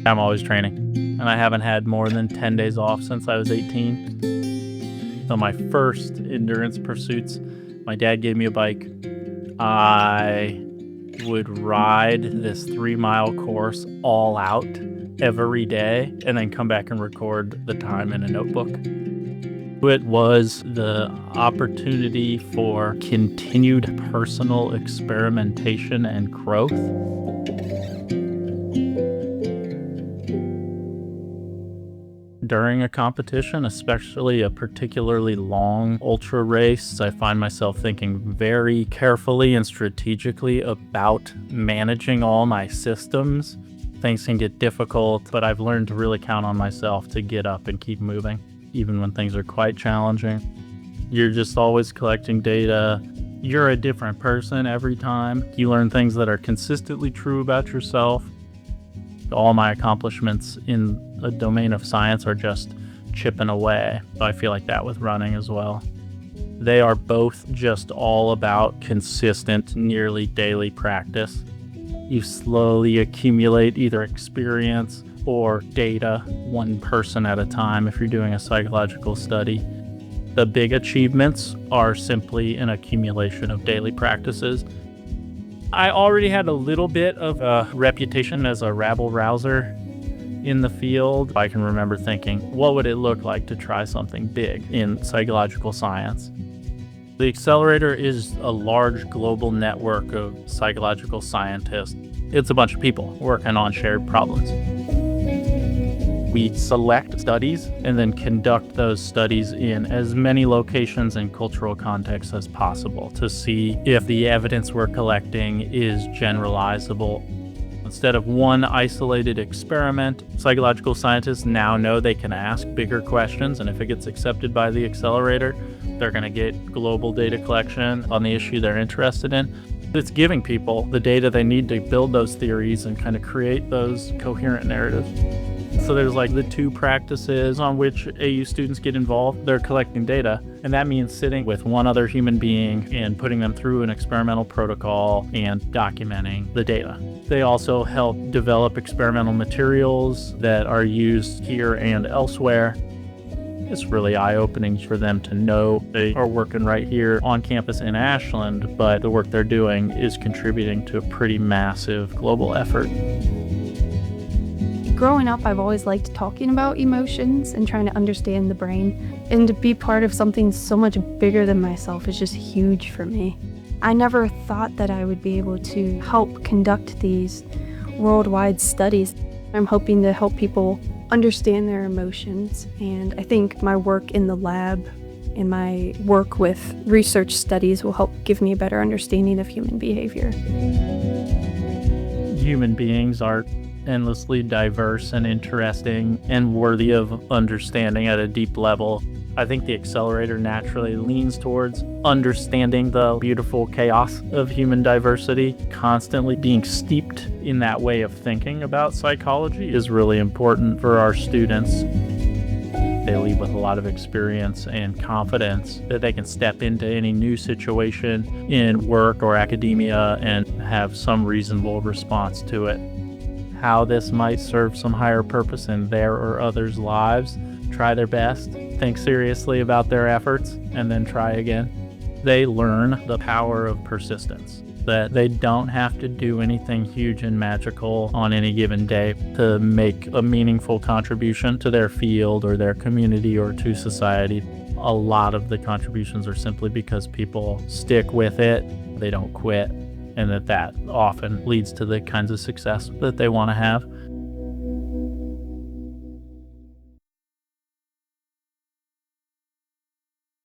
I'm always training, and I haven't had more than 10 days off since I was 18. So my first endurance pursuits, my dad gave me a bike. I would ride this 3-mile course all out every day and then come back and record the time in a notebook. It was the opportunity for continued personal experimentation and growth. During a competition, especially a particularly long ultra race, I find myself thinking very carefully and strategically about managing all my systems. Things can get difficult, but I've learned to really count on myself to get up and keep moving, even when things are quite challenging. You're just always collecting data. You're a different person every time. You learn things that are consistently true about yourself. All my accomplishments in a domain of science are just chipping away. I feel like that with running as well. They are both just all about consistent, nearly daily practice. You slowly accumulate either experience or data, one person at a time if you're doing a psychological study. The big achievements are simply an accumulation of daily practices. I already had a little bit of a reputation as a rabble-rouser in the field. I can remember thinking, what would it look like to try something big in psychological science? The Accelerator is a large global network of psychological scientists. It's a bunch of people working on shared problems. We select studies and then conduct those studies in as many locations and cultural contexts as possible to see if the evidence we're collecting is generalizable. Instead of one isolated experiment, psychological scientists now know they can ask bigger questions, and if it gets accepted by the Accelerator, they're going to get global data collection on the issue they're interested in. It's giving people the data they need to build those theories and kind of create those coherent narratives. So there's like the two practices on which AU students get involved. They're collecting data, and that means sitting with one other human being and putting them through an experimental protocol and documenting the data. They also help develop experimental materials that are used here and elsewhere. It's really eye-opening for them to know they are working right here on campus in Ashland, but the work they're doing is contributing to a pretty massive global effort. Growing up, I've always liked talking about emotions and trying to understand the brain. And to be part of something so much bigger than myself is just huge for me. I never thought that I would be able to help conduct these worldwide studies. I'm hoping to help people understand their emotions, and I think my work in the lab and my work with research studies will help give me a better understanding of human behavior. Human beings are endlessly diverse and interesting and worthy of understanding at a deep level. I think the Accelerator naturally leans towards understanding the beautiful chaos of human diversity. Constantly being steeped in that way of thinking about psychology is really important for our students. They leave with a lot of experience and confidence that they can step into any new situation in work or academia and have some reasonable response to it. How this might serve some higher purpose in their or others' lives, try their best, think seriously about their efforts, and then try again. They learn the power of persistence, that they don't have to do anything huge and magical on any given day to make a meaningful contribution to their field or their community or to society. A lot of the contributions are simply because people stick with it, they don't quit, and that often leads to the kinds of success that they want to have.